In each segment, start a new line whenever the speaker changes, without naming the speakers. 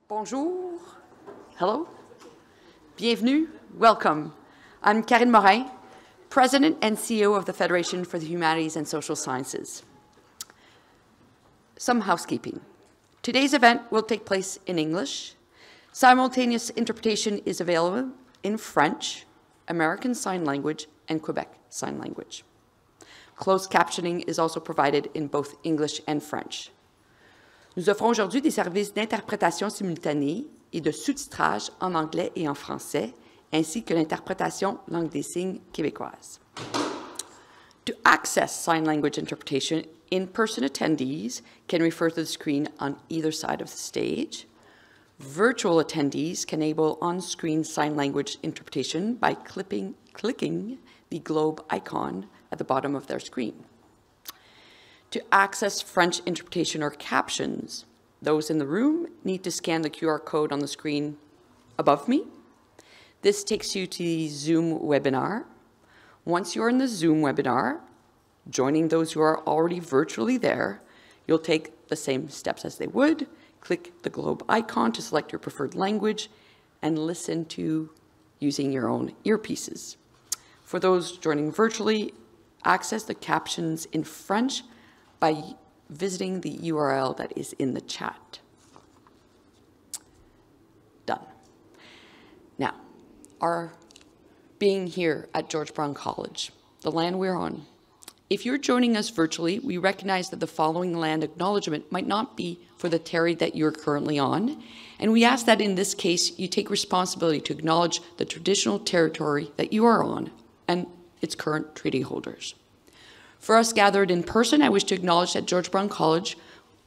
Bonjour. Hello. Bienvenue. Welcome. I'm Karine Morin, President and CEO of the Federation for the Humanities and Social Sciences. Some housekeeping. Today's event will take place in English. Simultaneous interpretation is available in French, American Sign Language, and Quebec Sign Language. Closed captioning is also provided in both English and French. Nous offrons aujourd'hui des services d'interprétation simultanée et de sous-titrage en anglais et en français, ainsi que l'interprétation langue des signes québécoise. To access sign language interpretation, in-person attendees can refer to the screen on either side of the stage. Virtual attendees can enable on-screen sign language interpretation by clicking the globe icon at the bottom of their screen. To access French interpretation or captions, those in the room need to scan the QR code on the screen above me. This takes you to the Zoom webinar. Once you're in the Zoom webinar, joining those who are already virtually there, you'll take the same steps as they would. Click the globe icon to select your preferred language and listen to using your own earpieces. For those joining virtually, access the captions in French by visiting the URL that is in the chat. Done. Now, our being here at George Brown College, the land we're on. If you're joining us virtually, we recognize that the following land acknowledgement might not be for the territory that you're currently on, and we ask that in this case you take responsibility to acknowledge the traditional territory that you are on and its current treaty holders. For us gathered in person, I wish to acknowledge that George Brown College,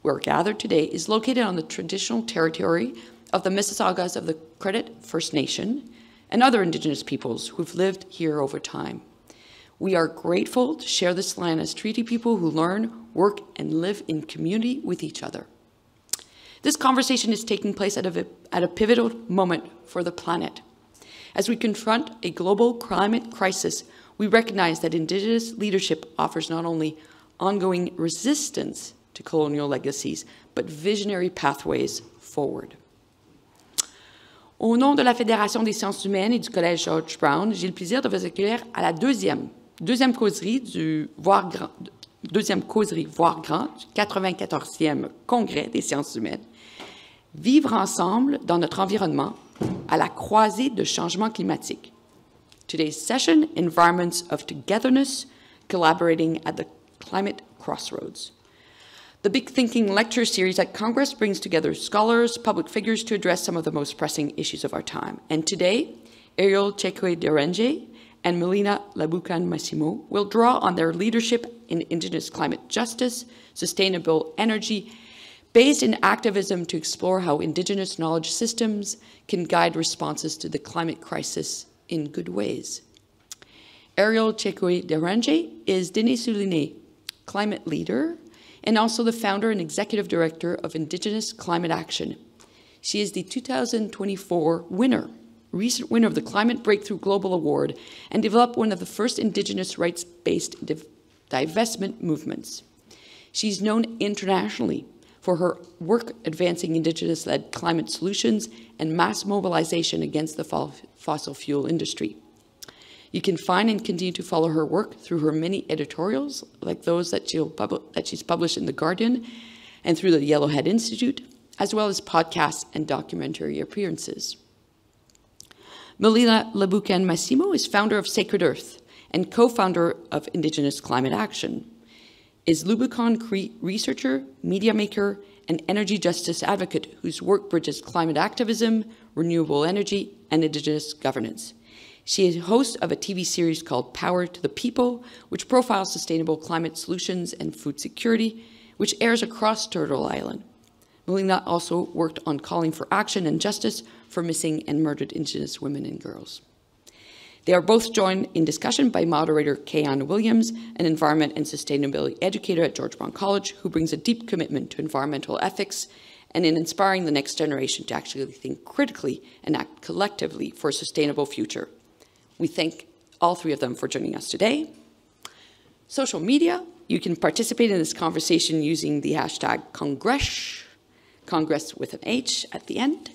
where we're gathered today, is located on the traditional territory of the Mississaugas of the Credit First Nation and other Indigenous peoples who've lived here over time. We are grateful to share this land as treaty people who learn, work, and live in community with each other. This conversation is taking place at a pivotal moment for the planet. As we confront a global climate crisis, we recognize that Indigenous leadership offers not only ongoing resistance to colonial legacies, but visionary pathways forward. Au nom de la Fédération des sciences humaines et du Collège George Brown, j'ai le plaisir de vous accueillir à la deuxième causerie du Voir Grand, Voir Grand du 94e Congrès des sciences humaines. Vivre ensemble dans notre environnement à la croisée de changements climatiques. Today's session, Environments of Togetherness, Collaborating at the Climate Crossroads. The Big Thinking lecture series at Congress brings together scholars, public figures to address some of the most pressing issues of our time. And today, Ariel Cheque-Derenge and Melina Labucan-Massimo will draw on their leadership in Indigenous climate justice, sustainable energy, based in activism to explore how Indigenous knowledge systems can guide responses to the climate crisis in good ways. Ariel Cheque-Derenge is Déné-Souliné climate leader and also the founder and executive director of Indigenous Climate Action. She is the 2024 recent winner of the Climate Breakthrough Global Award, and developed one of the first Indigenous rights-based divestment movements. She's known internationally for her work advancing Indigenous-led climate solutions and mass mobilization against the fossil fuel industry. You can find and continue to follow her work through her many editorials, like those that she's published in The Guardian and through the Yellowhead Institute, as well as podcasts and documentary appearances. Melina Labucan-Massimo is founder of Sacred Earth and co-founder of Indigenous Climate Action, is Lubicon Cree researcher, media maker, and energy justice advocate whose work bridges climate activism, renewable energy, and Indigenous governance. She is host of a TV series called Power to the People, which profiles sustainable climate solutions and food security, which airs across Turtle Island. Melina also worked on calling for action and justice for missing and murdered Indigenous women and girls. They are both joined in discussion by moderator Kayan Williams, an environment and sustainability educator at George Brown College, who brings a deep commitment to environmental ethics and in inspiring the next generation to actually think critically and act collectively for a sustainable future. We thank all three of them for joining us today. Social media, you can participate in this conversation using the hashtag Congress, Congress with an H at the end.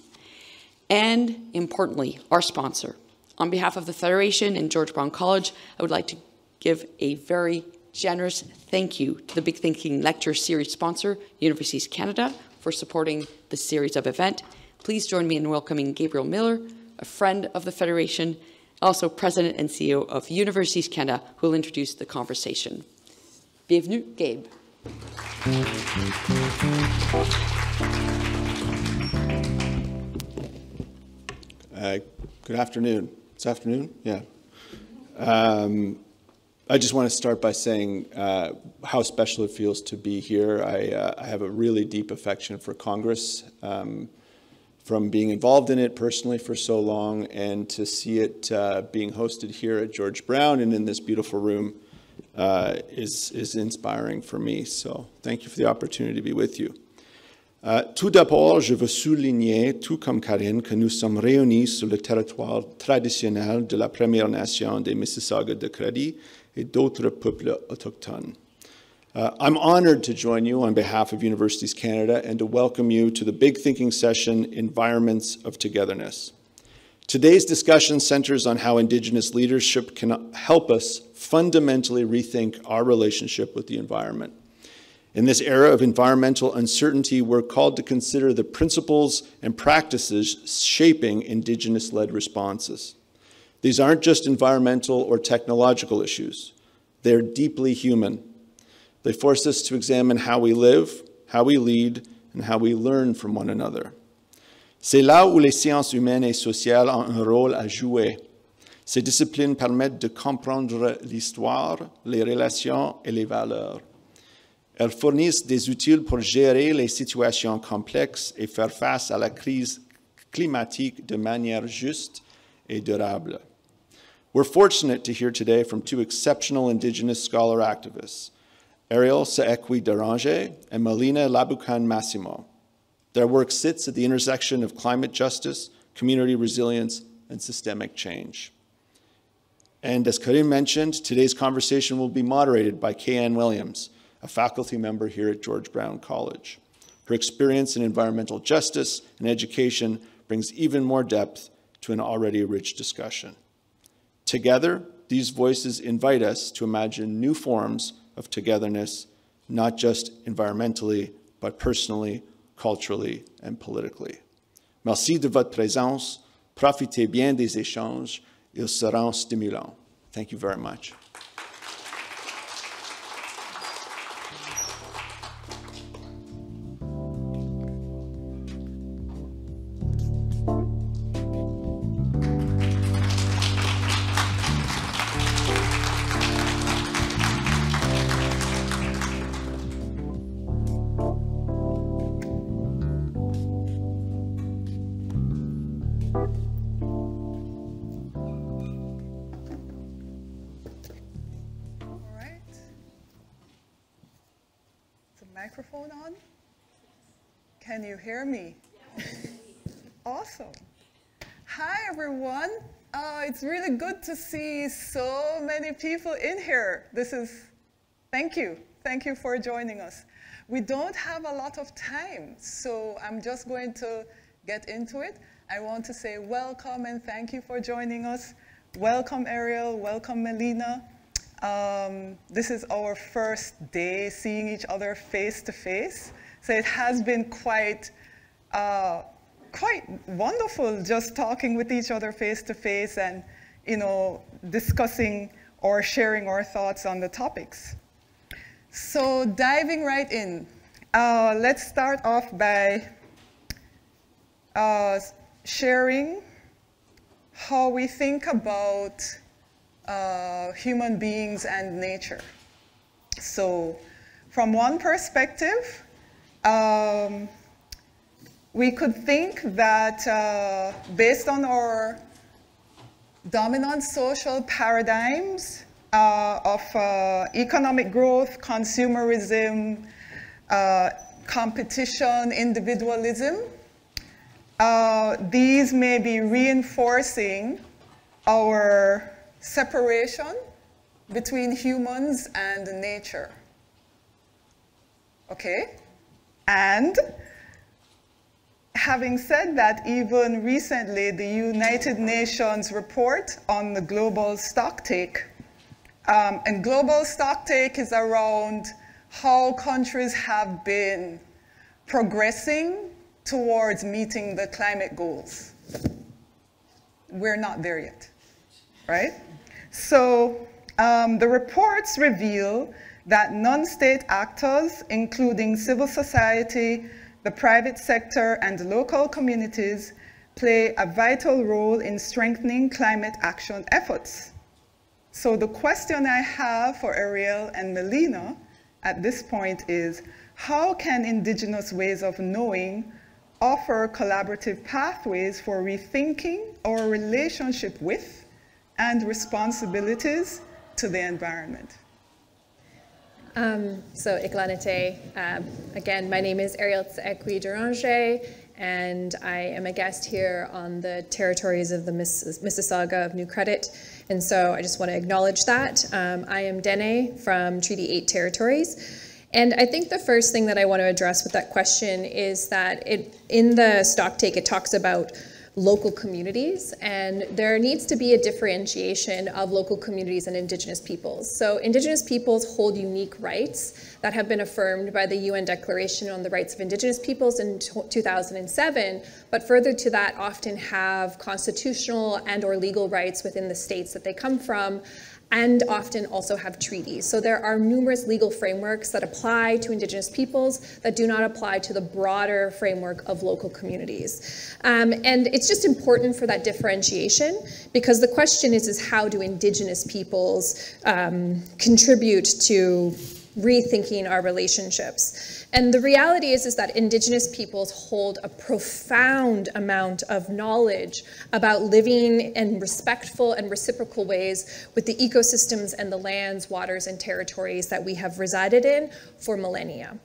And importantly, our sponsor. On behalf of the Federation and George Brown College, I would like to give a very generous thank you to the Big Thinking Lecture Series sponsor, Universities Canada, for supporting this series of event. Please join me in welcoming Gabriel Miller, a friend of the Federation, also President and CEO of Universities Canada, who will introduce the conversation. Bienvenue, Gabe.
Good afternoon. It's afternoon? Yeah. I just want to start by saying how special it feels to be here. I have a really deep affection for Congress, from being involved in it personally for so long, and to see it being hosted here at George Brown and in this beautiful room is inspiring for me. So thank you for the opportunity to be with you. Tout d'abord, je veux souligner, tout comme Karine, que nous sommes réunis sur le territoire traditionnel de la Première Nation des Mississauga de Crédit et d'autres peuples autochtones. I'm honored to join you on behalf of Universities Canada and to welcome you to the Big Thinking session, Environments of Togetherness. Today's discussion centers on how Indigenous leadership can help us fundamentally rethink our relationship with the environment. In this era of environmental uncertainty, we're called to consider the principles and practices shaping Indigenous-led responses. These aren't just environmental or technological issues. They're deeply human. They force us to examine how we live, how we lead, and how we learn from one another. C'est là où les sciences humaines et sociales ont un rôle à jouer. Ces disciplines permettent de comprendre l'histoire, les relations et les valeurs. Elles fournissent des outils pour gérer les situations complexes et faire face à la crise climatique de manière juste et durable. We're fortunate to hear today from two exceptional Indigenous scholar activists, Ariel Saekwi-Deranger and Melina Labucan-Massimo. Their work sits at the intersection of climate justice, community resilience, and systemic change. And as Karim mentioned, today's conversation will be moderated by Kay-Ann Williams, a faculty member here at George Brown College. Her experience in environmental justice and education brings even more depth to an already rich discussion. Together, these voices invite us to imagine new forms of togetherness, not just environmentally, but personally, culturally, and politically. Merci de votre présence. Profitez bien des échanges. Ils seront stimulants. Thank you very much.
Microphone on? Can you hear me? Yes. Awesome. Hi, everyone. It's really good to see so many people in here. Thank you. Thank you for joining us. We don't have a lot of time, so I'm just going to get into it. I want to say welcome and thank you for joining us. Welcome, Ariel. Welcome, Melina. This is our first day seeing each other face to face. So it has been quite wonderful just talking with each other face to face and, discussing or sharing our thoughts on the topics. So diving right in, let's start off by sharing how we think about human beings and nature. So from one perspective, we could think that based on our dominant social paradigms of economic growth, consumerism, competition, individualism, these may be reinforcing our separation between humans and nature. Okay? And having said that, even recently, the United Nations report on the global stocktake, and global stocktake is around how countries have been progressing towards meeting the climate goals. We're not there yet, right? So the reports reveal that non-state actors, including civil society, the private sector, and local communities, play a vital role in strengthening climate action efforts. So the question I have for Ariel and Melina at this point is, how can Indigenous ways of knowing offer collaborative pathways for rethinking our relationship with and responsibilities to the environment?
So, Iklanete, again, my name is Ariel Tsekwi-Deranger, and I am a guest here on the territories of the Mississauga of New Credit. And so I just want to acknowledge that. I am Dene from Treaty 8 territories. And I think the first thing that I want to address with that question is that in the stocktake, it talks about local communities, and there needs to be a differentiation of local communities and Indigenous peoples. So Indigenous peoples hold unique rights that have been affirmed by the UN Declaration on the Rights of Indigenous Peoples in 2007, but further to that often have constitutional and or legal rights within the states that they come from, and often also have treaties. So there are numerous legal frameworks that apply to Indigenous peoples that do not apply to the broader framework of local communities. And it's just important for that differentiation, because the question is how do Indigenous peoples contribute to rethinking our relationships? And the reality is that Indigenous peoples hold a profound amount of knowledge about living in respectful and reciprocal ways with the ecosystems and the lands, waters, and territories that we have resided in for millennia.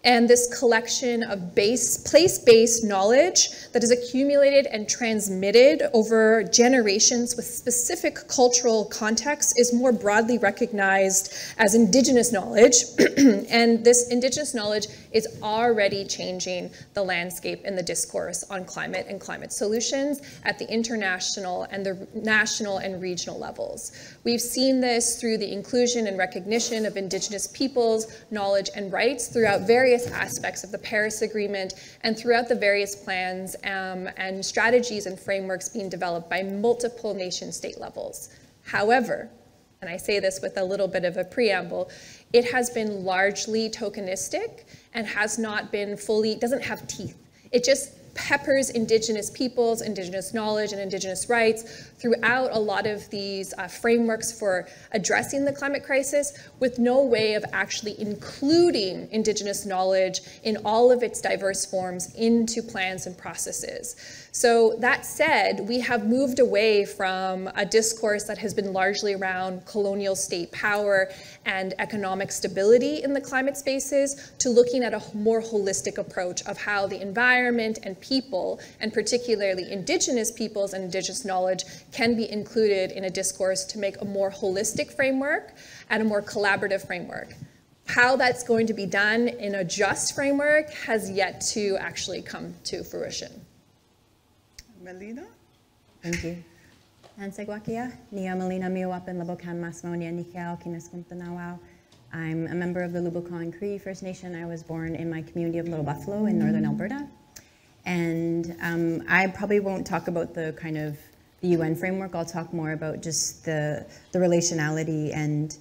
And this collection of place-based knowledge that is accumulated and transmitted over generations with specific cultural contexts is more broadly recognized as Indigenous knowledge. And this Indigenous knowledge is already changing the landscape in the discourse on climate and climate solutions at the international and the national and regional levels. We've seen this through the inclusion and recognition of Indigenous peoples, knowledge, and rights throughout various aspects of the Paris Agreement and throughout the various plans and strategies and frameworks being developed by multiple nation-state levels. However, and I say this with a little bit of a preamble, it has been largely tokenistic and has not been fully, doesn't have teeth. It just peppers Indigenous peoples, Indigenous knowledge, and Indigenous rights throughout a lot of these frameworks for addressing the climate crisis, with no way of actually including Indigenous knowledge in all of its diverse forms into plans and processes. So that said, we have moved away from a discourse that has been largely around colonial state power and economic stability in the climate spaces to looking at a more holistic approach of how the environment and people, and particularly Indigenous peoples and Indigenous knowledge, can be included in a discourse to make a more holistic framework and a more collaborative framework. How that's going to be done in a just framework has yet to actually come to fruition.
Melina?
Thank you. Ansegwakia, Nia Melina Miwapan Labokan Masmonia Nikao Kinaskumtanawao. I'm a member of the Lubicon Cree First Nation. I was born in my community of Little Buffalo in northern Alberta. And I probably won't talk about the kind of the UN framework. I'll talk more about just the relationality and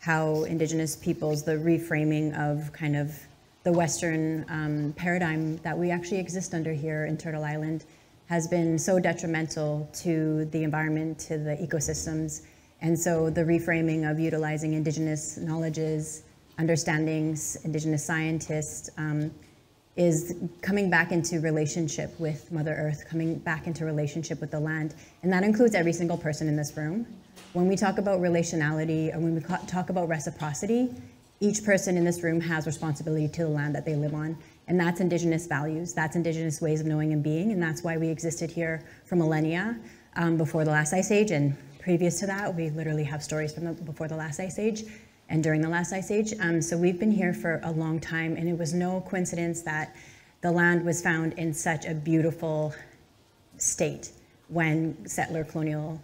how Indigenous peoples, the reframing of kind of the Western paradigm that we actually exist under here in Turtle Island has been so detrimental to the environment, to the ecosystems. And so the reframing of utilizing Indigenous knowledges, understandings, Indigenous scientists, is coming back into relationship with Mother Earth, coming back into relationship with the land. And that includes every single person in this room. When we talk about relationality, and when we talk about reciprocity, each person in this room has responsibility to the land that they live on. And that's Indigenous values, that's Indigenous ways of knowing and being, and that's why we existed here for millennia before the last ice age, and previous to that, we literally have stories from before the last ice age and during the last ice age. So we've been here for a long time, and it was no coincidence that the land was found in such a beautiful state when settler colonial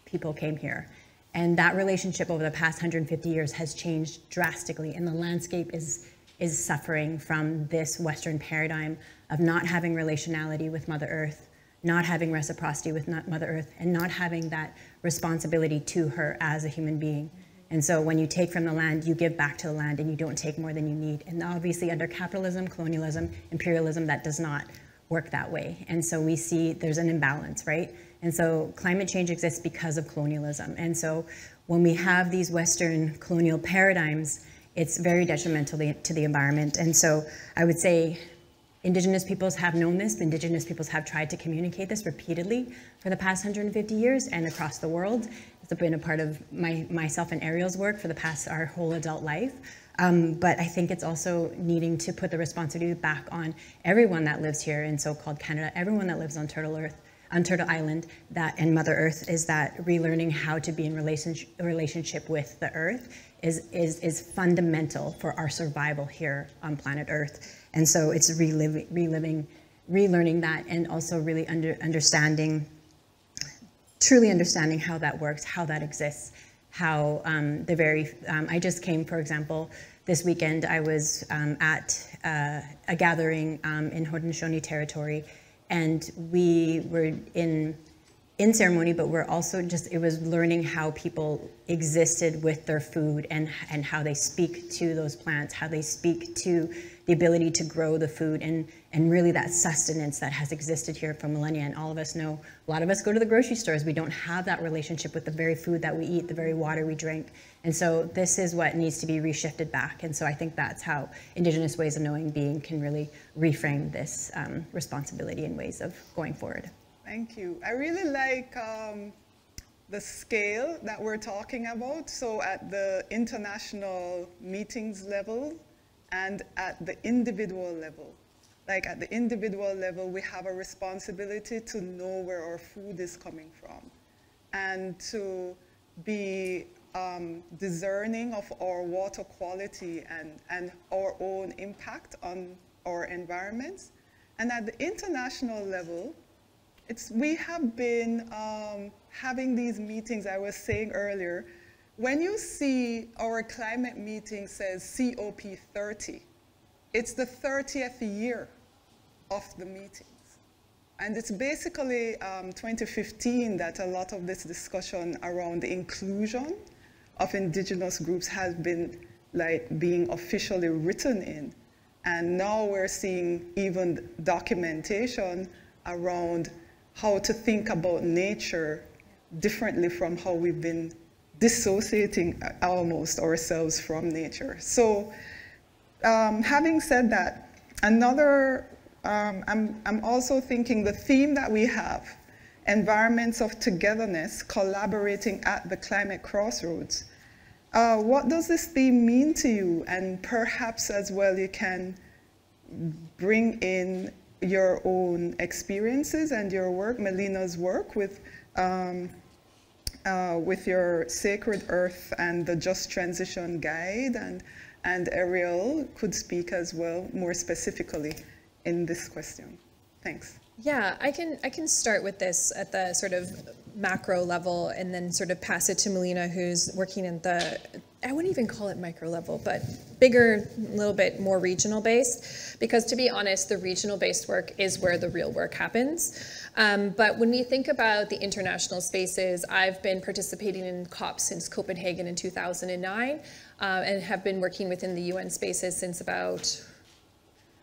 people came here. And that relationship over the past 150 years has changed drastically, and the landscape is suffering from this Western paradigm of not having relationality with Mother Earth, not having reciprocity with Mother Earth, and not having that responsibility to her as a human being. And so when you take from the land, you give back to the land, and you don't take more than you need. And obviously under capitalism, colonialism, imperialism, that does not work that way. And so we see there's an imbalance, right? And so climate change exists because of colonialism. And so when we have these Western colonial paradigms, it's very detrimental to the environment. And so I would say Indigenous peoples have known this. Indigenous peoples have tried to communicate this repeatedly for the past 150 years and across the world. It's been a part of myself and Ariel's work for the past, our whole adult life. But I think it's also needing to put the responsibility back on everyone that lives here in so-called Canada, everyone that lives on Turtle Island, and Mother Earth, is that relearning how to be in relationship with the Earth is fundamental for our survival here on planet Earth. And so it's relearning that, and also really truly understanding how that works, how that exists, how I just came, for example, this weekend I was at a gathering in Haudenosaunee territory, and we were in ceremony, but we're also it was learning how people existed with their food, and how they speak to those plants, how they speak to the ability to grow the food, and really that sustenance that has existed here for millennia. And all of us know, a lot of us go to the grocery stores, we don't have that relationship with the very food that we eat, the very water we drink. And so this is what needs to be reshifted back. And so I think that's how Indigenous ways of knowing being can really reframe this responsibility and ways of going forward.
Thank you. I really like the scale that we're talking about. So at the international meetings level and at the individual level. Like at the individual level, we have a responsibility to know where our food is coming from, and to be discerning of our water quality and our own impact on our environments. And at the international level, we have been having these meetings. I was saying earlier, when you see our climate meeting says COP30, it's the 30th year of the meetings. And it's basically 2015 that a lot of this discussion around the inclusion of Indigenous groups has been being officially written in. And now we're seeing even documentation around how to think about nature differently from how we've been dissociating almost ourselves from nature. So having said that, I'm also thinking the theme that we have, environments of togetherness, collaborating at the climate crossroads. What does this theme mean to you? And perhaps as well you can bring in your own experiences and your work, Melina's work with your Sacred Earth and the Just Transition Guide, and Ariel could speak as well more specifically in this question. Thanks.
Yeah, I can start with this at the sort of macro level, and then sort of pass it to Melina, who's working in the, I wouldn't even call it micro level, but bigger, a little bit more regional based, because to be honest, the regional based work is where the real work happens. But when we think about the international spaces, I've been participating in COP since Copenhagen in 2009, and have been working within the UN spaces since about,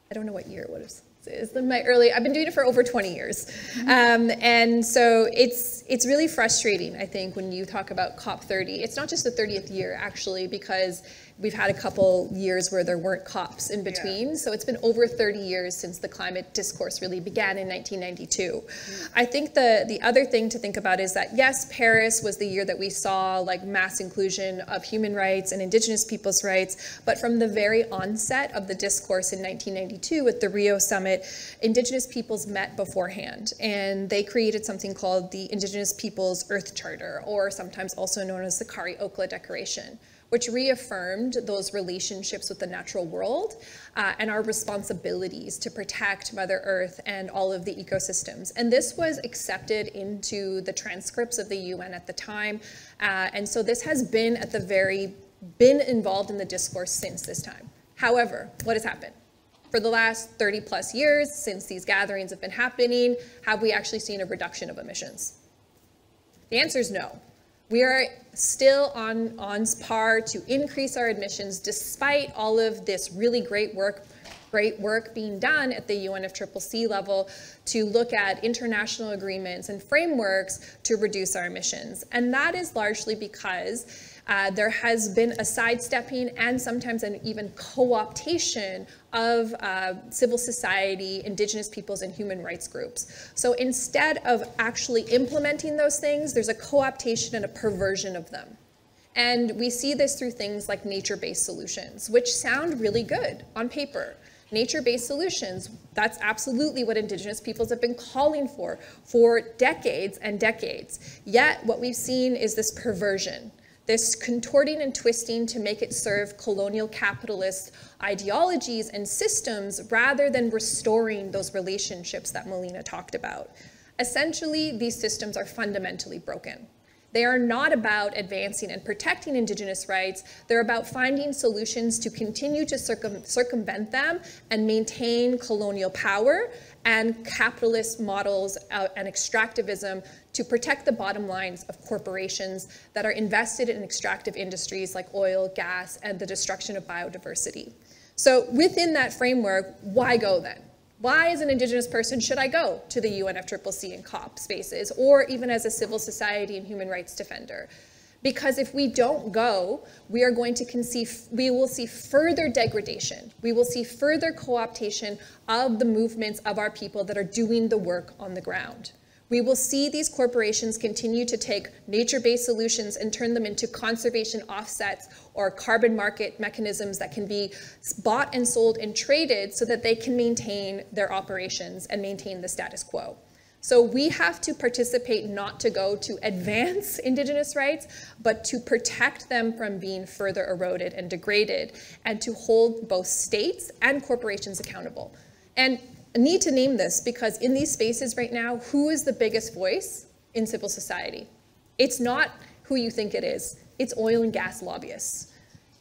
I don't know what year it was. I've been doing it for over 20 years. And so it's really frustrating, I think, when you talk about COP30. It's not just the 30th year, actually, because we've had a couple years where there weren't COPs in between. Yeah. So it's been over 30 years since the climate discourse really began in 1992. I think the other thing to think about is that, yes, Paris was the year that we saw like mass inclusion of human rights and Indigenous people's rights, but from the very onset of the discourse in 1992 with the Rio Summit, Indigenous peoples met beforehand, and they created something called the Indigenous Peoples Earth Charter, or sometimes also known as the Kari Okla Declaration, which reaffirmed those relationships with the natural world and our responsibilities to protect Mother Earth and all of the ecosystems. And this was accepted into the transcripts of the UN at the time. And so this has been been involved in the discourse since this time. However, what has happened? For the last 30 plus years, since these gatherings have been happening, have we actually seen a reduction of emissions? The answer is no. We are still on par to increase our emissions despite all of this really great work being done at the UNFCCC level to look at international agreements and frameworks to reduce our emissions. And that is largely because there has been a sidestepping and sometimes an even co-optation of civil society, Indigenous peoples, and human rights groups. So instead of actually implementing those things, there's a co-optation and a perversion of them. And we see this through things like nature-based solutions, which sound really good on paper. Nature-based solutions, that's absolutely what Indigenous peoples have been calling for decades and decades. Yet what we've seen is this perversion, this contorting and twisting to make it serve colonial capitalist ideologies and systems rather than restoring those relationships that Melina talked about. Essentially, these systems are fundamentally broken. They are not about advancing and protecting Indigenous rights. They're about finding solutions to continue to circumvent them and maintain colonial power and capitalist models and extractivism to protect the bottom lines of corporations that are invested in extractive industries like oil, gas, and the destruction of biodiversity. So within that framework, why go then? Why, as an Indigenous person, should I go to the UNFCCC and COP spaces, or even as a civil society and human rights defender? Because if we don't go, we will see further degradation. We will see further co-optation of the movements of our people that are doing the work on the ground. We will see these corporations continue to take nature-based solutions and turn them into conservation offsets or carbon market mechanisms that can be bought and sold and traded so that they can maintain their operations and maintain the status quo. So we have to participate not to go to advance Indigenous rights, but to protect them from being further eroded and degraded, and to hold both states and corporations accountable. And I need to name this because in these spaces right now, who is the biggest voice in civil society? It's not who you think it is. It's oil and gas lobbyists.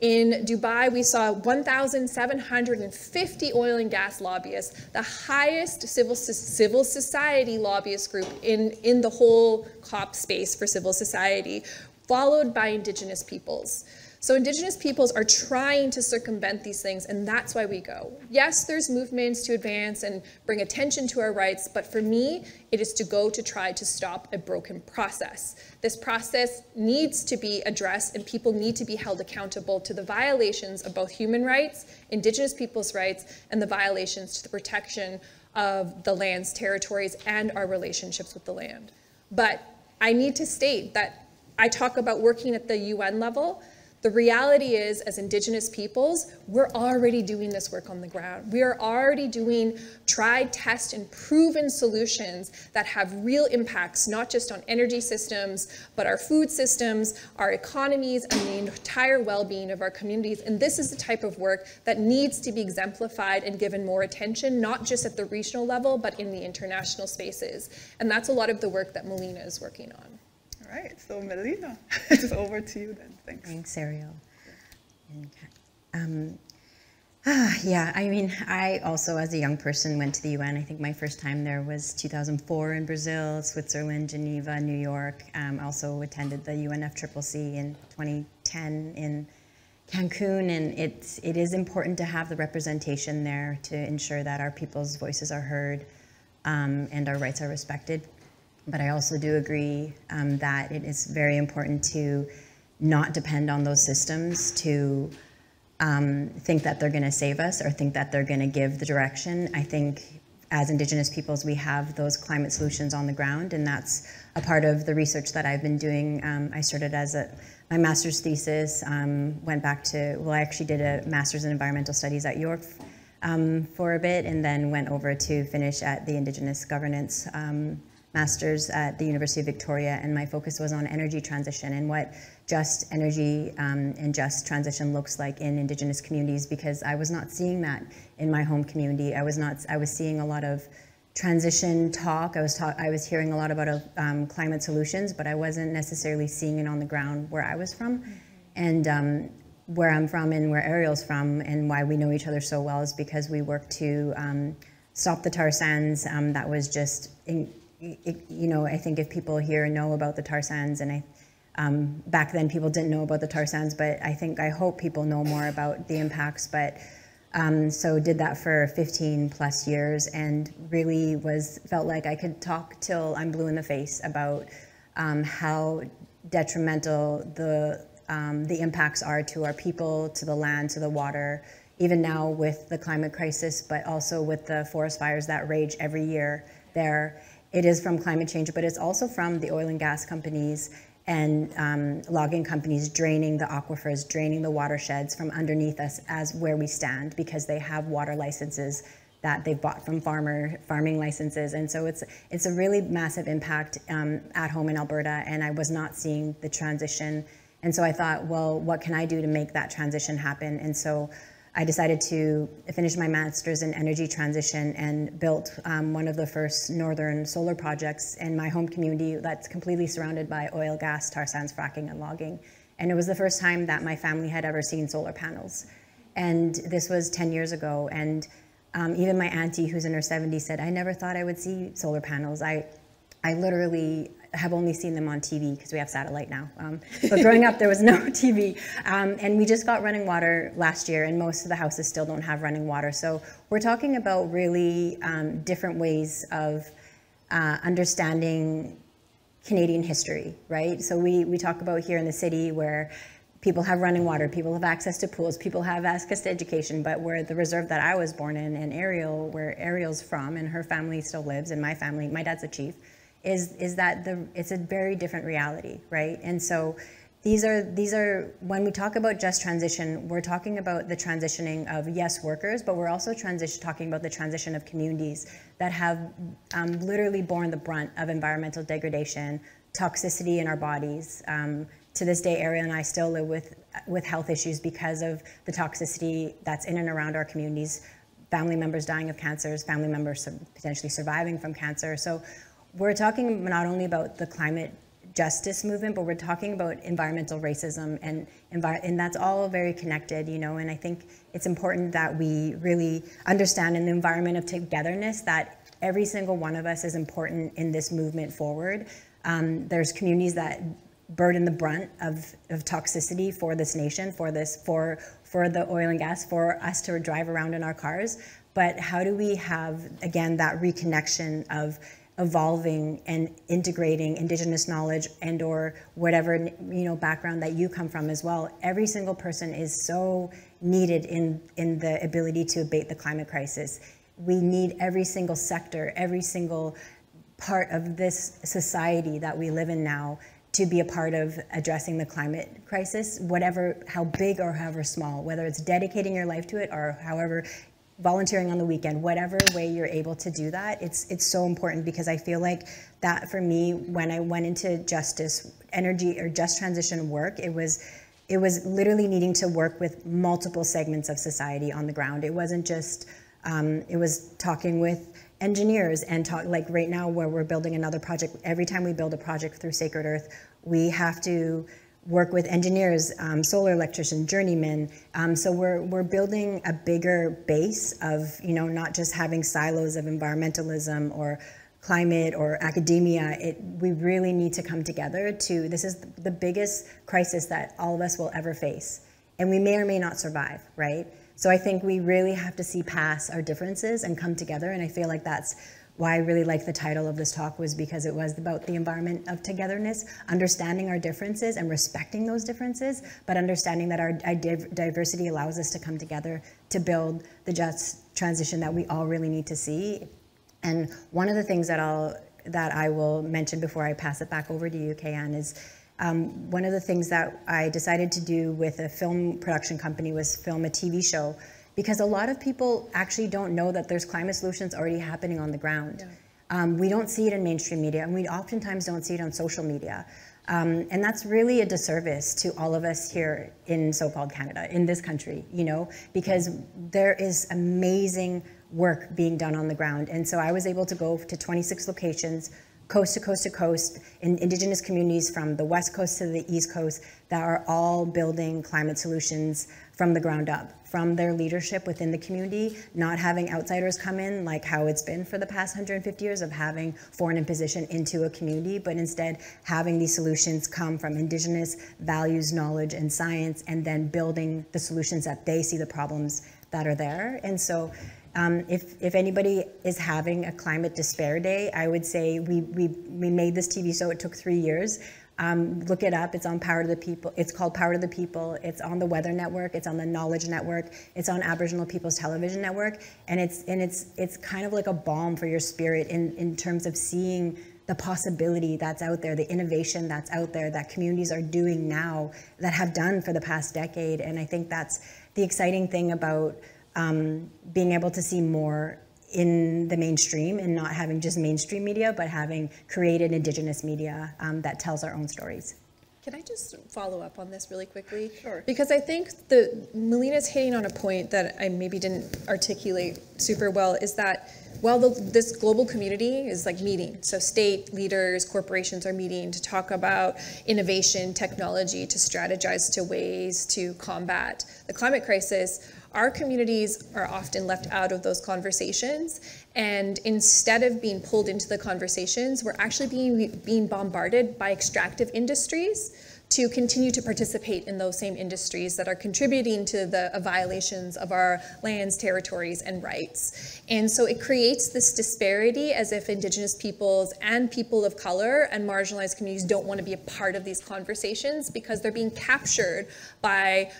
In Dubai, we saw 1,750 oil and gas lobbyists, the highest civil society lobbyist group in the whole COP space for civil society, followed by Indigenous peoples. So Indigenous peoples are trying to circumvent these things, and that's why we go. Yes, there's movements to advance and bring attention to our rights, but for me, it is to go to try to stop a broken process. This process needs to be addressed, and people need to be held accountable to the violations of both human rights, Indigenous peoples' rights, and the violations to the protection of the land's territories and our relationships with the land. But I need to state that I talk about working at the UN level. The reality is, as Indigenous peoples, we're already doing this work on the ground. We are already doing tried, test, and proven solutions that have real impacts, not just on energy systems, but our food systems, our economies, and the entire well-being of our communities. And this is the type of work that needs to be exemplified and given more attention, not just at the regional level, but in the international spaces. And that's a lot of the work that Melina is working on.
All right, so Melina, it's over to you then. Thanks.
Thanks, Ariel. Yeah, I mean, I also, as a young person, went to the UN. I think my first time there was 2004 in Brazil, Switzerland, Geneva, New York. Also attended the UNFCCC in 2010 in Cancun, and it is important to have the representation there to ensure that our people's voices are heard and our rights are respected. But I also do agree that it is very important to not depend on those systems to think that they're going to save us or think that they're going to give the direction. I think as Indigenous peoples, we have those climate solutions on the ground, and that's a part of the research that I've been doing. I started as my master's thesis, went back to, well, I actually did a master's in environmental studies at York for a bit, and then went over to finish at the Indigenous governance master's at the University of Victoria, and my focus was on energy transition and what just energy and just transition looks like in Indigenous communities, because I was not seeing that in my home community. I was seeing a lot of transition talk. I was hearing a lot about climate solutions, but I wasn't necessarily seeing it on the ground where I was from. And where I'm from and where Ariel's from, and why we know each other so well, is because we worked to stop the tar sands. That was just, I think if people here know about the tar sands, and back then people didn't know about the tar sands, but I hope people know more about the impacts. But so did that for 15 plus years, and really felt like I could talk till I'm blue in the face about how detrimental the impacts are to our people, to the land, to the water, even now with the climate crisis, but also with the forest fires that rage every year there. It is from climate change, but it's also from the oil and gas companies and logging companies draining the aquifers, draining the watersheds from underneath us as where we stand, because they have water licenses that they've bought from farming licenses. And so it's a really massive impact at home in Alberta, and I was not seeing the transition. And so I thought, well, what can I do to make that transition happen? And so I decided to finish my master's in energy transition and built one of the first northern solar projects in my home community that's completely surrounded by oil, gas, tar sands, fracking, and logging. And it was the first time that my family had ever seen solar panels. And this was 10 years ago. And even my auntie, who's in her 70s, said, I never thought I would see solar panels. I literally have only seen them on TV because we have satellite now. But growing up, there was no TV. And we just got running water last year, and most of the houses still don't have running water. So we're talking about really different ways of understanding Canadian history, right? So we talk about here in the city where people have running water, people have access to pools, people have access to education, but where the reserve that I was born in, and where Ariel's from, and her family still lives, and my family, my dad's a chief, is that it's a very different reality, right? And so these are when we talk about just transition, we're talking about the transitioning of, yes, workers, but we're also talking about the transition of communities that have literally borne the brunt of environmental degradation, toxicity in our bodies. To this day, Ariel and I still live with health issues because of the toxicity that's in and around our communities, family members dying of cancers, family members potentially surviving from cancer. So we're talking not only about the climate justice movement, but we're talking about environmental racism, and that's all very connected, and I think it's important that we really understand in the environment of togetherness that every single one of us is important in this movement forward. There's communities that burden the brunt of toxicity for this nation, for the oil and gas, for us to drive around in our cars, but how do we have, again, that reconnection of evolving and integrating Indigenous knowledge and or whatever background that you come from as well. Every single person is so needed in the ability to abate the climate crisis. We need every single sector, every single part of this society that we live in now to be a part of addressing the climate crisis, how big or however small, whether it's dedicating your life to it or however volunteering on the weekend, whatever way you're able to do that, it's so important, because I feel like that for me, when I went into justice, energy or just transition work, it was literally needing to work with multiple segments of society on the ground. It wasn't just, it was talking with engineers and like right now where we're building another project. Every time we build a project through Sacred Earth, we have to work with engineers, solar electricians, journeymen. So we're building a bigger base of, not just having silos of environmentalism or climate or academia. We really need to come together this is the biggest crisis that all of us will ever face. And we may or may not survive, right? So I think we really have to see past our differences and come together. And I feel like that's why I really like the title of this talk, was because it was about the environment of togetherness, understanding our differences and respecting those differences, but understanding that our diversity allows us to come together to build the just transition that we all really need to see. And one of the things that I will mention before I pass it back over to you, Kayan, is one of the things that I decided to do with a film production company was film a TV show, because a lot of people actually don't know that there's climate solutions already happening on the ground. We don't see it in mainstream media, and we oftentimes don't see it on social media. And that's really a disservice to all of us here in so-called Canada, in this country, you know, because there is amazing work being done on the ground. And so I was able to go to 26 locations, coast to coast to coast, in Indigenous communities from the West Coast to the East Coast that are all building climate solutions from the ground up, from their leadership within the community, not having outsiders come in like how it's been for the past 150 years of having foreign imposition into a community, but instead having these solutions come from Indigenous values, knowledge, and science, and then building the solutions that they see the problems that are there. And so if anybody is having a climate despair day, I would say we made this TV show. It took 3 years. Look it up. It's on Power to the People. It's called Power to the People. It's on the Weather Network. It's on the Knowledge Network. It's on Aboriginal People's Television Network. And it's kind of like a balm for your spirit in terms of seeing the possibility that's out there, the innovation that's out there that communities are doing now, that have done for the past decade. And I think that's the exciting thing about being able to see more in the mainstream and not having just mainstream media, but having created Indigenous media that tells our own stories.
Can I just follow up on this really quickly?
Sure.
Because I think Melina's hitting on a point that I maybe didn't articulate super well, is that while this global community is like meeting, so state leaders, corporations are meeting to talk about innovation, technology, to strategize to ways to combat the climate crisis, our communities are often left out of those conversations. And instead of being pulled into the conversations, we're actually being bombarded by extractive industries to continue to participate in those same industries that are contributing to the violations of our lands, territories, and rights. And so it creates this disparity as if Indigenous peoples and people of color and marginalized communities don't want to be a part of these conversations because they're being captured by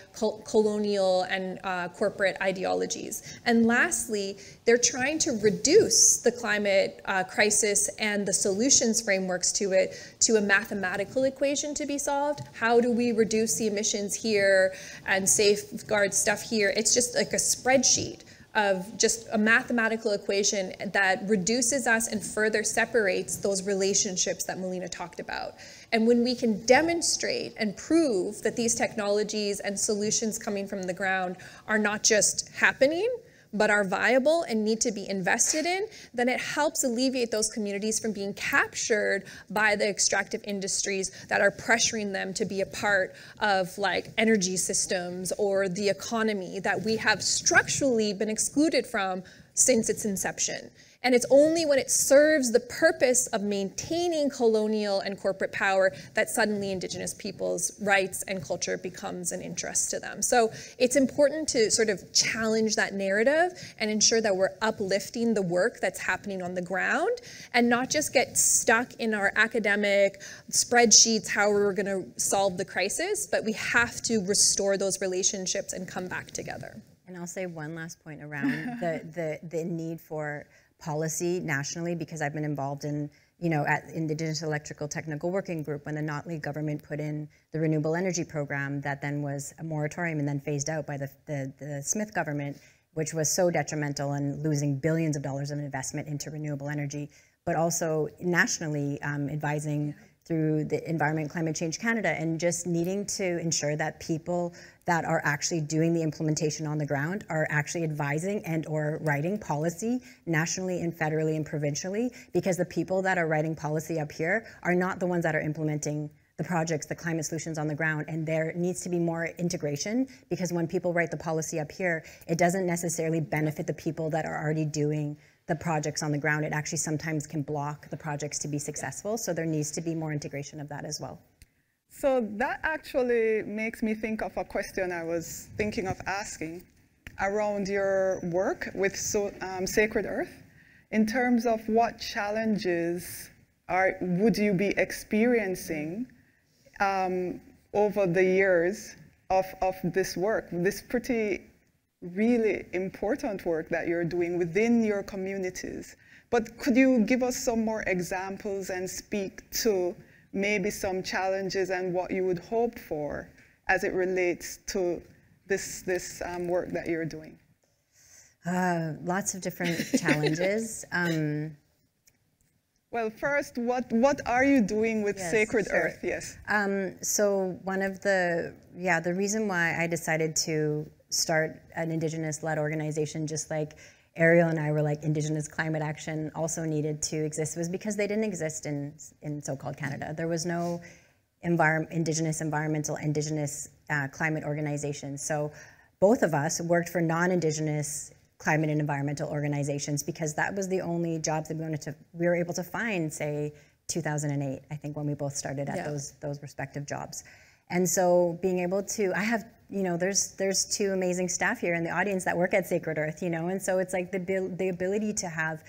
colonial and corporate ideologies. And lastly, they're trying to reduce the climate crisis and the solutions frameworks to it to a mathematical equation to be solved. How do we reduce the emissions here and safeguard stuff here? It's just like a spreadsheet of just a mathematical equation that reduces us and further separates those relationships that Melina talked about. And when we can demonstrate and prove that these technologies and solutions coming from the ground are not just happening, but are viable and need to be invested in, then it helps alleviate those communities from being captured by the extractive industries that are pressuring them to be a part of like energy systems or the economy that we have structurally been excluded from since its inception. And it's only when it serves the purpose of maintaining colonial and corporate power that suddenly Indigenous peoples' rights and culture becomes an interest to them. So it's important to sort of challenge that narrative and ensure that we're uplifting the work that's happening on the ground and not just get stuck in our academic spreadsheets, how we're going to solve the crisis, but we have to restore those relationships and come back together.
And I'll say one last point around the need for policy nationally, because I've been involved in, at Indigenous Electrical Technical Working Group when the Notley government put in the renewable energy program that then was a moratorium and then phased out by the Smith government, which was so detrimental and losing billions of dollars of investment into renewable energy, but also nationally advising through the Environment and Climate Change Canada, and just needing to ensure that people that are actually doing the implementation on the ground are actually advising and or writing policy nationally and federally and provincially, because the people that are writing policy up here are not the ones that are implementing the projects, the climate solutions on the ground. And there needs to be more integration, because when people write the policy up here, it doesn't necessarily benefit the people that are already doing the projects on the ground. It actually sometimes can block the projects to be successful. So there needs to be more integration of that as well.
So that actually makes me think of a question I was thinking of asking around your work with Sacred Earth, in terms of what challenges would you be experiencing over the years of this work, this pretty really important work that you're doing within your communities. But could you give us some more examples and speak to maybe some challenges and what you would hope for as it relates to this work that you're doing?
Lots of different challenges.
Well, first, what are you doing with
Yes,
Sacred
sure.
Earth? Yes.
So one of the reason why I decided to start an Indigenous-led organization, just like Ariel and I were like, Indigenous climate action also needed to exist, was because they didn't exist in so-called Canada. There was no Indigenous environmental, Indigenous climate organizations. So both of us worked for non-Indigenous climate and environmental organizations because that was the only jobs that we were able to find, say, 2008, I think, when we both started at those respective jobs. And so being able to, I have, there's two amazing staff here in the audience that work at Sacred Earth, and so it's like the ability to have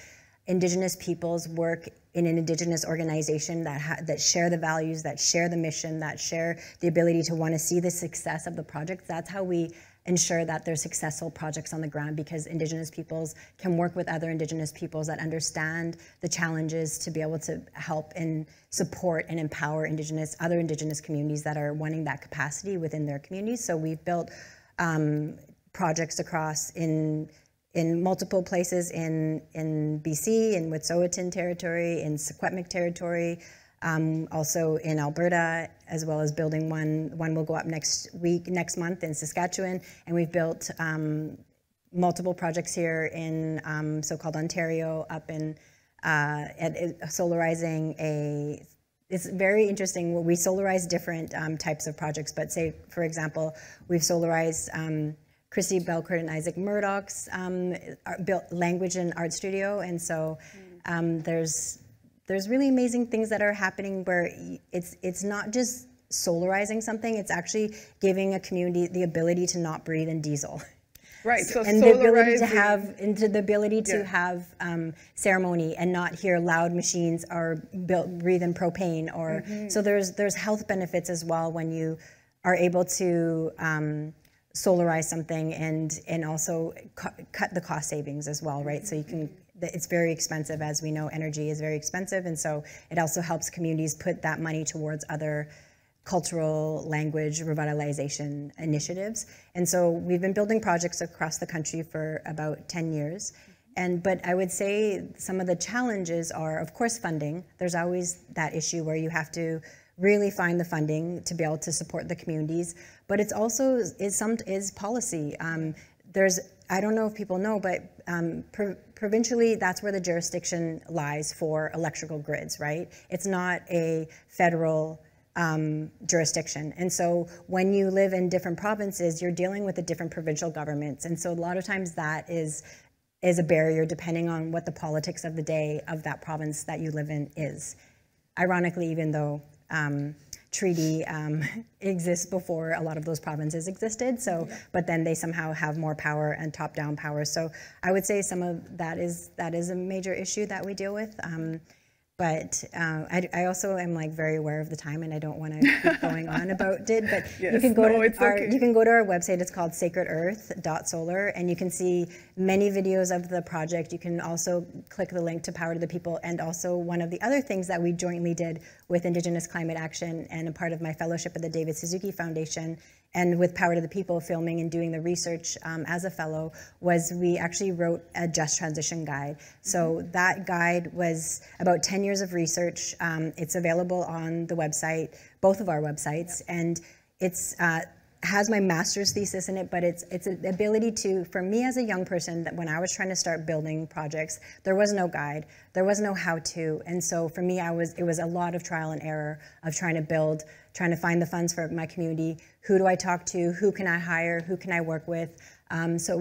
Indigenous peoples work in an Indigenous organization that share the values, that share the mission, that share the ability to want to see the success of the project. That's how we ensure that there's successful projects on the ground, because Indigenous peoples can work with other Indigenous peoples that understand the challenges to be able to help and support and empower other Indigenous communities that are wanting that capacity within their communities. So we've built projects across in multiple places in BC, in Wet'suwet'en territory, in Secwepemc territory, also in Alberta, as well as building one will go up next month in Saskatchewan. And we've built multiple projects here in so-called Ontario, up in solarizing it's very interesting. We solarize different types of projects, but say, for example, we've solarized Christy Belcourt and Isaac Murdoch's built language and art studio. And so there's really amazing things that are happening where it's not just solarizing something, it's actually giving a community the ability to not breathe in diesel.
Right, so
and the ability to have ceremony and not hear loud machines or breathe in propane, or so there's health benefits as well when you are able to solarize something and also cut the cost savings as well, right? So you can. It's very expensive, as we know, energy is very expensive, and so it also helps communities put that money towards other cultural language revitalization initiatives. And so we've been building projects across the country for about 10 years. But I would say some of the challenges are, of course, funding. There's always that issue where you have to really find the funding to be able to support the communities. But it's also is policy. I don't know if people know, but provincially, that's where the jurisdiction lies for electrical grids, right? It's not a federal jurisdiction. And so when you live in different provinces, you're dealing with the different provincial governments. And so a lot of times that is a barrier depending on what the politics of the day of that province that you live in is. Ironically, even though treaty exists before a lot of those provinces existed, so but then they somehow have more power and top-down power. So I would say some of that is a major issue that we deal with. But I also am like very aware of the time, and I don't want to keep going on about it. But
yes,
you can go you can go to our website. It's called sacredearth.solar, and you can see many videos of the project. You can also click the link to Power to the People. And also one of the other things that we jointly did with Indigenous Climate Action and a part of my fellowship at the David Suzuki Foundation, and with Power to the People, filming and doing the research as a fellow, was we actually wrote a just transition guide. So that guide was about 10 years of research. It's available on the website, both of our websites, and it's has my master's thesis in it, but it's an ability to, for me as a young person, that when I was trying to start building projects, there was no guide, there was no how-to, and so for me, it was a lot of trial and error of trying to find the funds for my community. Who do I talk to? Who can I hire? Who can I work with? So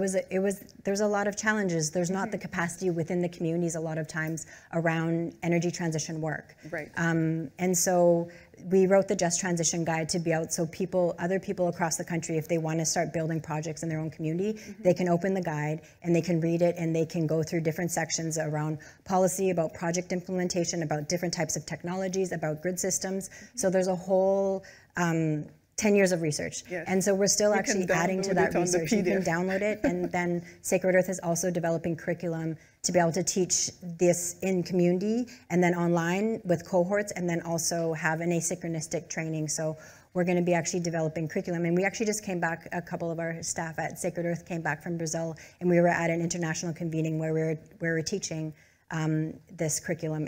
there's a lot of challenges. There's not the capacity within the communities a lot of times around energy transition work.
Right.
And so we wrote the Just Transition Guide to be out so other people across the country, if they want to start building projects in their own community, they can open the guide and they can read it and they can go through different sections around policy, about project implementation, about different types of technologies, about grid systems. So there's a whole 10 years of research.
Yes.
And so we're still actually adding to that research. You can download it, and then Sacred Earth is also developing curriculum to be able to teach this in community and then online with cohorts, and then also have an asynchronistic training. So we're going to be actually developing curriculum. And we actually just came back, a couple of our staff at Sacred Earth came back from Brazil, and we were at an international convening where we were teaching this curriculum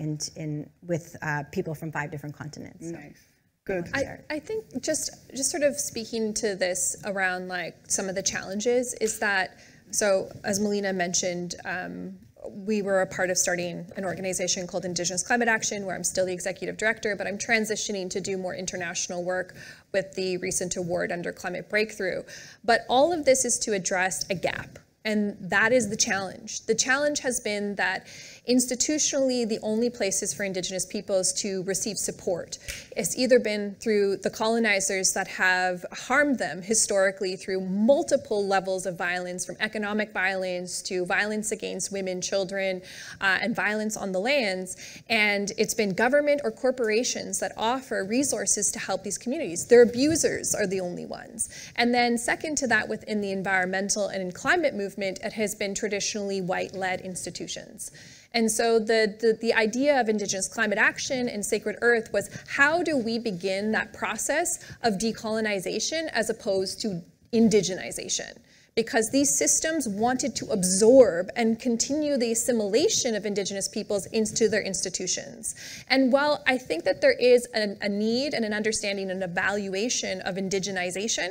with people from 5 different continents. So.
Nice. Good.
I think just sort of speaking to this around like some of the challenges is that, so as Melina mentioned, we were a part of starting an organization called Indigenous Climate Action, where I'm still the executive director, but I'm transitioning to do more international work with the recent award under Climate Breakthrough. But all of this is to address a gap. And that is the challenge. The challenge has been that institutionally, the only places for Indigenous peoples to receive support, it's either been through the colonizers that have harmed them historically through multiple levels of violence, from economic violence to violence against women, children, and violence on the lands. And it's been government or corporations that offer resources to help these communities. Their abusers are the only ones. And then second to that, within the environmental and in climate movement, it has been traditionally white-led institutions. And so the idea of Indigenous climate action and Sacred Earth was, how do we begin that process of decolonization as opposed to indigenization? Because these systems wanted to absorb and continue the assimilation of Indigenous peoples into their institutions. And while I think that there is a need and an understanding and evaluation of indigenization,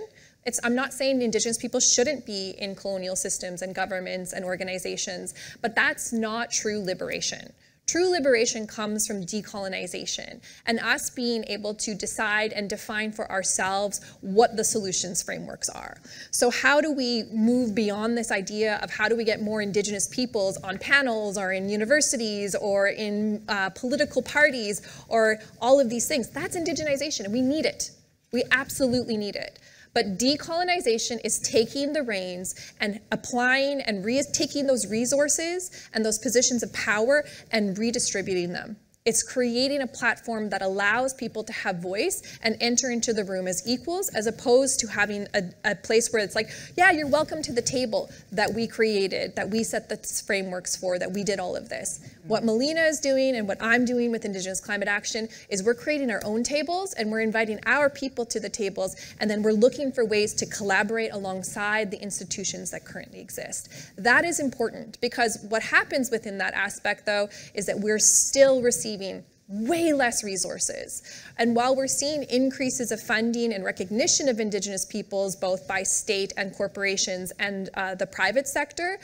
I'm not saying Indigenous people shouldn't be in colonial systems and governments and organizations, but that's not true liberation. True liberation comes from decolonization and us being able to decide and define for ourselves what the solutions frameworks are. So how do we move beyond this idea of how do we get more Indigenous peoples on panels or in universities or in political parties or all of these things? That's indigenization, and we need it. We absolutely need it. But decolonization is taking the reins and applying and taking those resources and those positions of power and redistributing them. It's creating a platform that allows people to have voice and enter into the room as equals, as opposed to having a place where it's like, yeah, you're welcome to the table that we created, that we set the frameworks for, that we did all of this. What Melina is doing and what I'm doing with Indigenous Climate Action is we're creating our own tables and we're inviting our people to the tables, and then we're looking for ways to collaborate alongside the institutions that currently exist. That is important, because what happens within that aspect, though, is that we're still receiving way less resources. And while we're seeing increases of funding and recognition of Indigenous peoples, both by state and corporations and the private sector,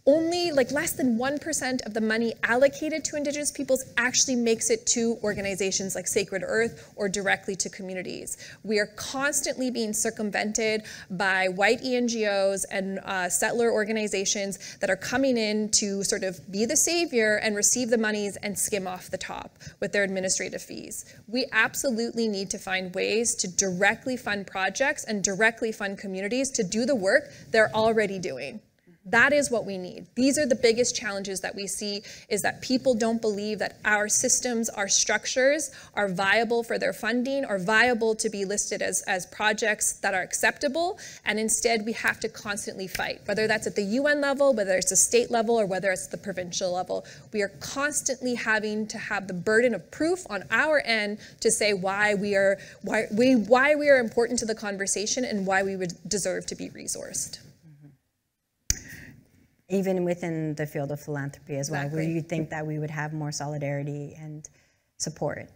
only like less than 1% of the money allocated to Indigenous peoples actually makes it to organizations like Sacred Earth or directly to communities. We are constantly being circumvented by white NGOs and settler organizations that are coming in to sort of be the savior and receive the monies and skim off the top with their administrative fees. We absolutely need to find ways to directly fund projects and directly fund communities to do the work they're already doing. That is what we need. These are the biggest challenges that we see, is that people don't believe that our systems, our structures are viable for their funding or viable to be listed as projects that are acceptable. And instead, we have to constantly fight, whether that's at the UN level, whether it's the state level, or whether it's the provincial level. We are constantly having to have the burden of proof on our end to say why we are important to the conversation and why we would deserve to be resourced.
Even within the field of philanthropy as well,
Exactly.
where you'd think that we would have more solidarity and support.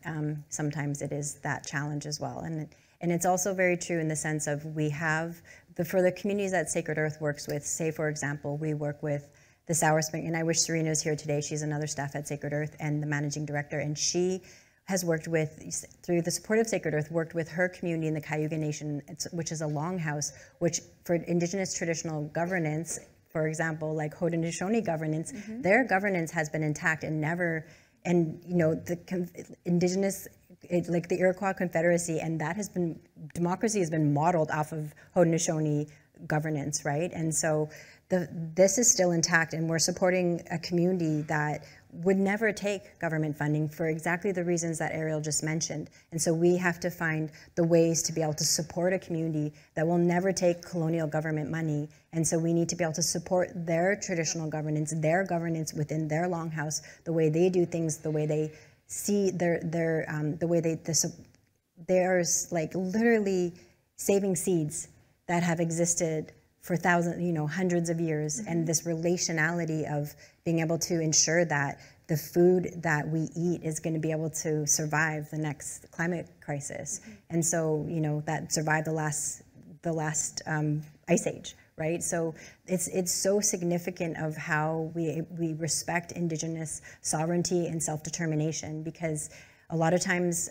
Sometimes it is that challenge as well. And it's also very true in the sense of we have, for the communities that Sacred Earth works with, say for example, we work with the Sour Spring, and I wish Serena was here today, she's another staff at Sacred Earth and the managing director, and she has worked with, through the support of Sacred Earth, worked with her community in the Cayuga Nation, which is a longhouse, which for Indigenous traditional governance, for example, like Haudenosaunee governance, their governance has been intact and never, and you know, the Indigenous, like the Iroquois Confederacy, and that has been, democracy has been modeled off of Haudenosaunee governance, right? And so this is still intact, and we're supporting a community that would never take government funding for exactly the reasons that Ariel just mentioned. And so we have to find the ways to be able to support a community that will never take colonial government money. And so we need to be able to support their traditional governance, their governance within their longhouse, the way they do things, the way they see the way there's like literally saving seeds that have existed for thousands, hundreds of years, and this relationality of being able to ensure that the food that we eat is going to be able to survive the next climate crisis. And so, you know, that survived the last ice age, right? So it's so significant of how we respect Indigenous sovereignty and self-determination, because a lot of times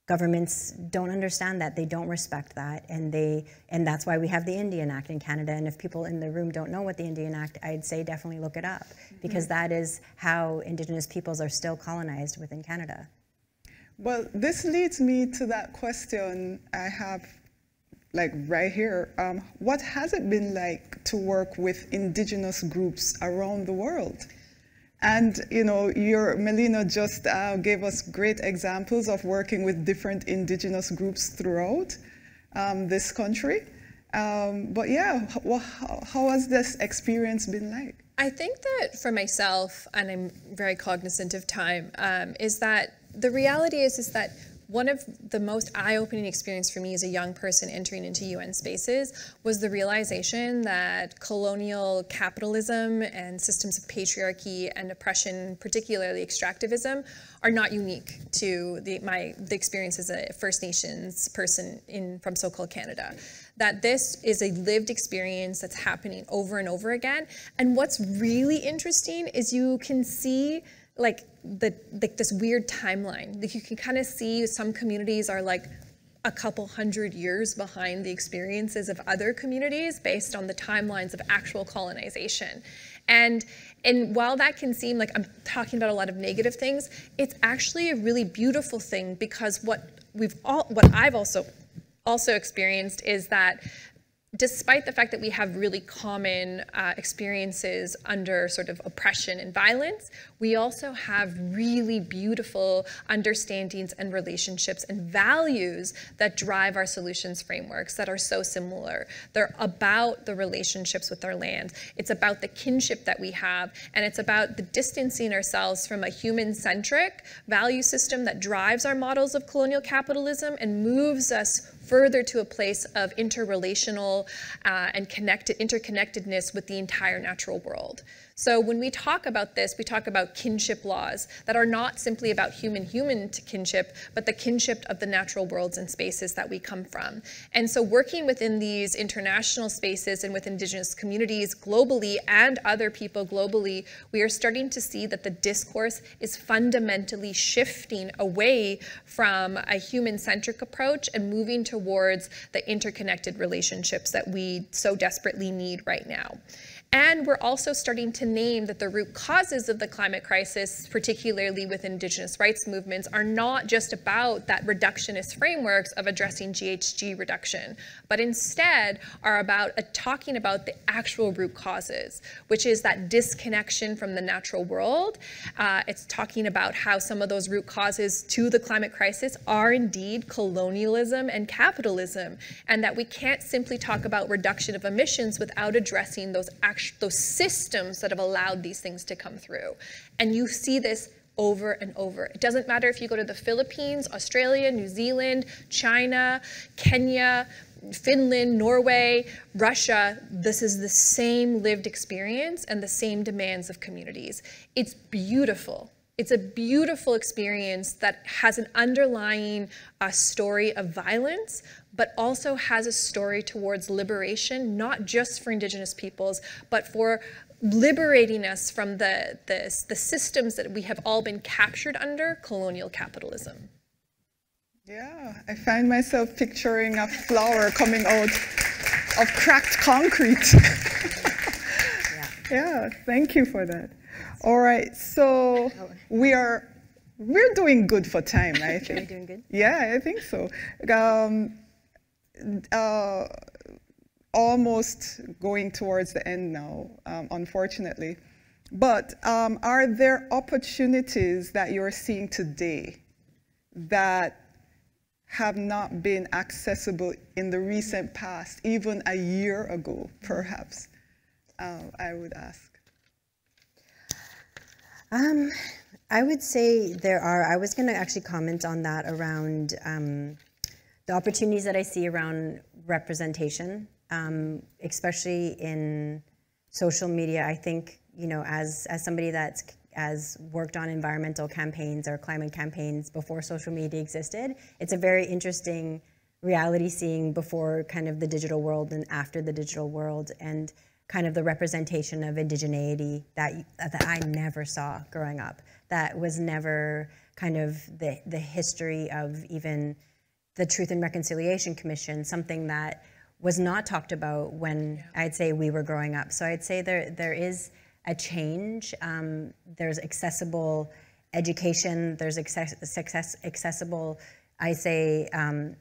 governments don't understand that, they don't respect that, and that's why we have the Indian Act in Canada. And if people in the room don't know what the Indian Act, I'd say definitely look it up, because that is how Indigenous peoples are still colonized within Canada.
Well, this leads me to that question I have, like, right here. What has it been like to work with Indigenous groups around the world? And, you know, Melina just gave us great examples of working with different Indigenous groups throughout this country. But yeah, how has this experience been like?
I think that for myself, and I'm very cognizant of time, is that the reality is that one of the most eye-opening experience for me as a young person entering into UN spaces was the realization that colonial capitalism and systems of patriarchy and oppression, particularly extractivism, are not unique to the experience as a First Nations person from so-called Canada. That this is a lived experience that's happening over and over again. And what's really interesting is you can see this weird timeline. Like, you can kind of see some communities are like a couple hundred years behind the experiences of other communities based on the timelines of actual colonization. And while that can seem like I'm talking about a lot of negative things, it's actually a really beautiful thing, because what I've also experienced is that despite the fact that we have really common experiences under sort of oppression and violence, we also have really beautiful understandings and relationships and values that drive our solutions frameworks that are so similar. They're about the relationships with our land. It's about the kinship that we have, and it's about the distancing ourselves from a human-centric value system that drives our models of colonial capitalism and moves us further to a place of interrelational and interconnectedness with the entire natural world. So when we talk about this, we talk about kinship laws that are not simply about human-human kinship, but the kinship of the natural worlds and spaces that we come from. And so working within these international spaces and with Indigenous communities globally and other people globally, we are starting to see that the discourse is fundamentally shifting away from a human-centric approach and moving towards the interconnected relationships that we so desperately need right now. And we're also starting to name that the root causes of the climate crisis, particularly with Indigenous rights movements, are not just about that reductionist frameworks of addressing GHG reduction, but instead are about talking about the actual root causes, which is that disconnection from the natural world. It's talking about how some of those root causes to the climate crisis are indeed colonialism and capitalism, and that we can't simply talk about reduction of emissions without addressing those systems that have allowed these things to come through. And you see this over and over. It doesn't matter if you go to the Philippines, Australia, New Zealand, China, Kenya, Finland, Norway, Russia. This is the same lived experience and the same demands of communities. It's beautiful. It's a beautiful experience that has an underlying story of violence, but also has a story towards liberation, not just for Indigenous peoples, but for liberating us from the systems that we have all been captured under colonial capitalism.
Yeah, I find myself picturing a flower coming out of cracked concrete. Yeah, thank you for that. All right, so we're doing good for time, I think.
Are we doing good?
Yeah, I think so. Almost going towards the end now, unfortunately. But are there opportunities that you're seeing today that have not been accessible in the recent past, even a year ago, perhaps? I would ask.
I would say there are. I was going to actually comment on that around the opportunities that I see around representation, especially in social media. I think, you know, as somebody that's as worked on environmental campaigns or climate campaigns before social media existed, it's a very interesting reality seeing before kind of the digital world and after the digital world, and kind of the representation of indigeneity that I never saw growing up. That was never kind of the history of even the Truth and Reconciliation Commission, something that was not talked about when I'd say we were growing up. So I'd say there is a change. There's accessible education, there's accessible, I say,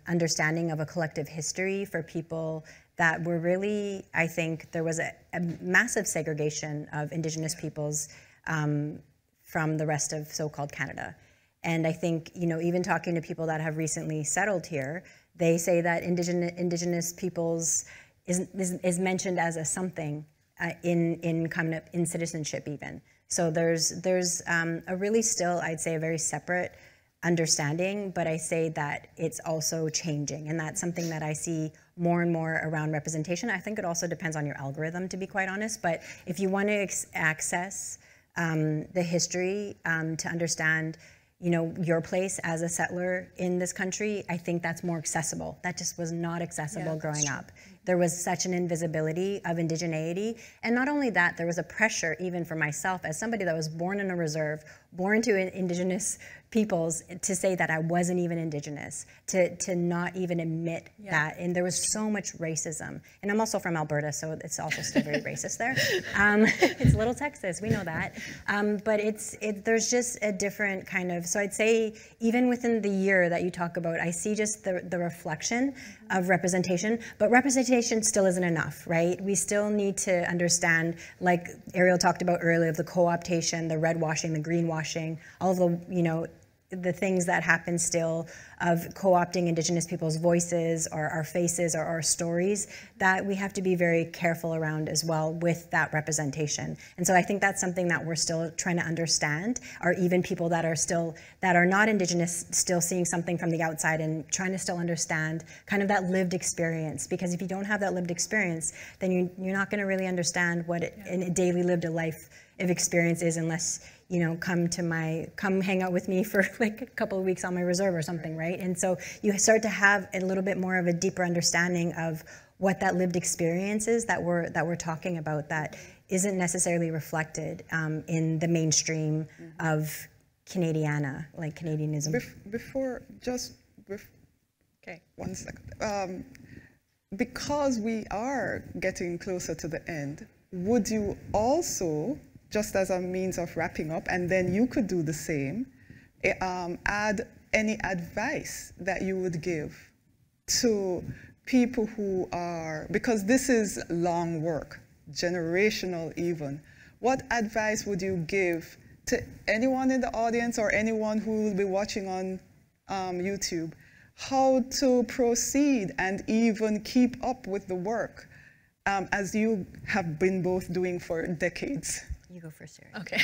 understanding of a collective history for people that were really, I think there was a massive segregation of Indigenous peoples from the rest of so-called Canada. And I think, you know, even talking to people that have recently settled here, they say that Indigenous peoples is mentioned as a something in citizenship even. So there's a really still, I'd say, a very separate understanding, but I say that it's also changing, and that's something that I see more and more around representation. I think it also depends on your algorithm, to be quite honest, but if you want to access the history to understand, you know, your place as a settler in this country, I think that's more accessible. That just was not accessible growing up. There was such an invisibility of indigeneity, and not only that, there was a pressure even for myself as somebody that was born in a reserve, born to Indigenous peoples, to say that I wasn't even Indigenous, to not even admit that, and there was so much racism. And I'm also from Alberta, so it's also still very racist there. It's Little Texas, we know that. But there's just a different kind of, so I'd say even within the year that you talk about, I see just the reflection of representation, but representation still isn't enough, right? We still need to understand, like Ariel talked about earlier, the co-optation, the red washing, the greenwashing, all of the, you know, the things that happen still of co-opting Indigenous people's voices or our faces or our stories, that we have to be very careful around as well with that representation. And so I think that's something that we're still trying to understand, or even people that are not Indigenous still seeing something from the outside and trying to still understand kind of that lived experience. Because if you don't have that lived experience, then you're not going to really understand what a daily lived life of experience is, unless you know, come hang out with me for like a couple of weeks on my reserve or something, right? And so you start to have a little bit more of a deeper understanding of what that lived experience is that we're talking about, that isn't necessarily reflected in the mainstream of Canadiana, like Canadianism.
Okay, 1 second. Because we are getting closer to the end, would you also, just as a means of wrapping up, and then you could do the same, add any advice that you would give to people who are, because this is long work, generational even, what advice would you give to anyone in the audience or anyone who will be watching on YouTube, how to proceed and even keep up with the work as you have been both doing for decades?
You go first, Sarah.
Okay.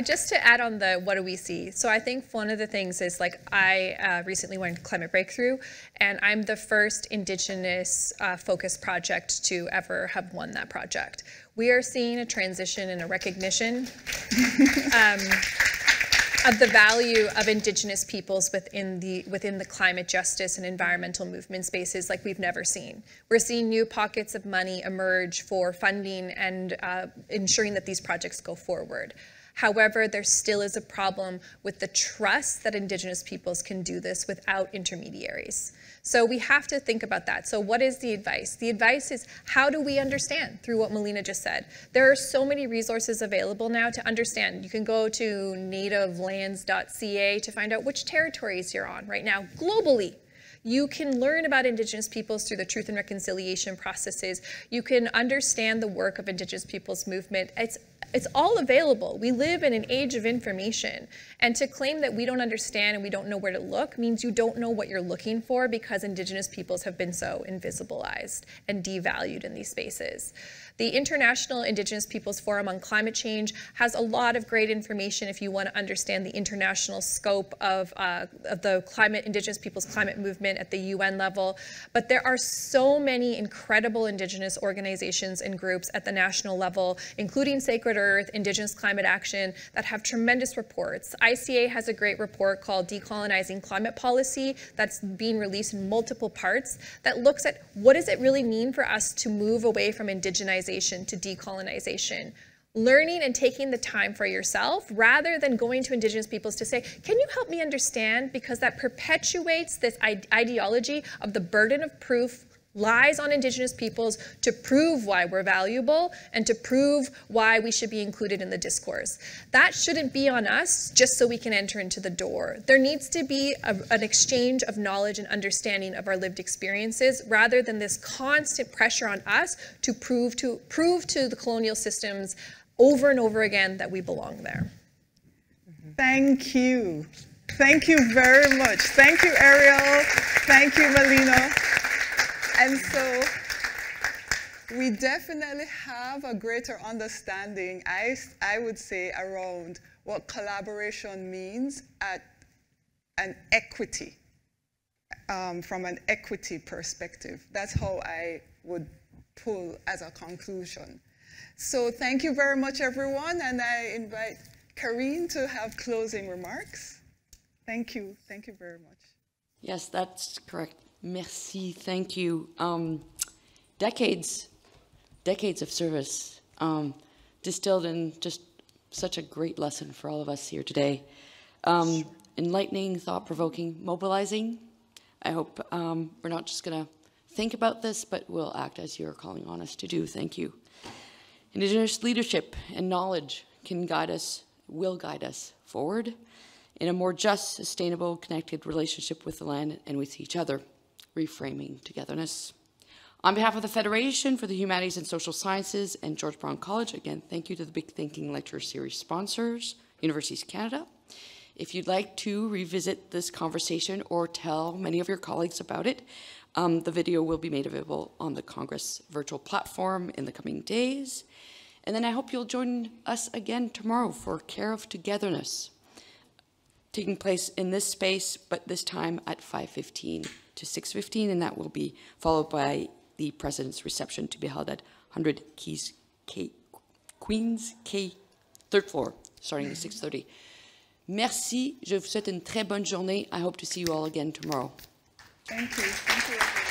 Just to add on the what do we see. So I think one of the things is, like, I recently went to Climate Breakthrough, and I'm the first Indigenous focused project to ever have won that project. We are seeing a transition and a recognition of the value of Indigenous peoples within the climate justice and environmental movement spaces like we've never seen. We're seeing new pockets of money emerge for funding and ensuring that these projects go forward. However, there still is a problem with the trust that Indigenous peoples can do this without intermediaries. So we have to think about that. So what is the advice? The advice is, how do we understand through what Melina just said? There are so many resources available now to understand. You can go to nativelands.ca to find out which territories you're on right now globally. You can learn about Indigenous peoples through the Truth and Reconciliation processes. You can understand the work of Indigenous peoples movement. It's all available. We live in an age of information. And to claim that we don't understand and we don't know where to look means you don't know what you're looking for, because Indigenous peoples have been so invisibilized and devalued in these spaces. The International Indigenous Peoples Forum on Climate Change has a lot of great information if you want to understand the international scope of the Indigenous peoples climate movement movement at the UN level, but there are so many incredible Indigenous organizations and groups at the national level, including Sacred Earth, Indigenous Climate Action, that have tremendous reports. ICA has a great report called Decolonizing Climate Policy that's being released in multiple parts that looks at what does it really mean for us to move away from indigenization to decolonization. Learning and taking the time for yourself rather than going to Indigenous peoples to say, can you help me understand? Because that perpetuates this ideology of the burden of proof lies on Indigenous peoples to prove why we're valuable and to prove why we should be included in the discourse. That shouldn't be on us just so we can enter into the door. There needs to be an exchange of knowledge and understanding of our lived experiences rather than this constant pressure on us to prove to the colonial systems over and over again that we belong there.
Thank you. Thank you very much. Thank you, Ariel. Thank you, Melina. And so we definitely have a greater understanding, I would say, around what collaboration means at an equity, from an equity perspective. That's how I would pull as a conclusion. So thank you very much, everyone, and I invite Karine to have closing remarks. Thank you. Thank you very much.
Yes, that's correct. Merci, thank you. Decades of service distilled in just such a great lesson for all of us here today. Enlightening, thought-provoking, mobilizing. I hope we're not just going to think about this, but we'll act as you're calling on us to do. Thank you. Indigenous leadership and knowledge can guide us, will guide us forward in a more just, sustainable, connected relationship with the land and with each other. Reframing togetherness. On behalf of the Federation for the Humanities and Social Sciences and George Brown College, again, thank you to the Big Thinking Lecture Series sponsors, Universities Canada. If you'd like to revisit this conversation or tell many of your colleagues about it, the video will be made available on the Congress virtual platform in the coming days. And then I hope you'll join us again tomorrow for Care of Togetherness, taking place in this space, but this time at 5:15 to 6:15, and that will be followed by the President's reception to be held at 100 Queens Quay, 3rd floor, starting at 6:30. Merci, je vous souhaite une très bonne journée. I hope to see you all again tomorrow.
Thank you. Thank you.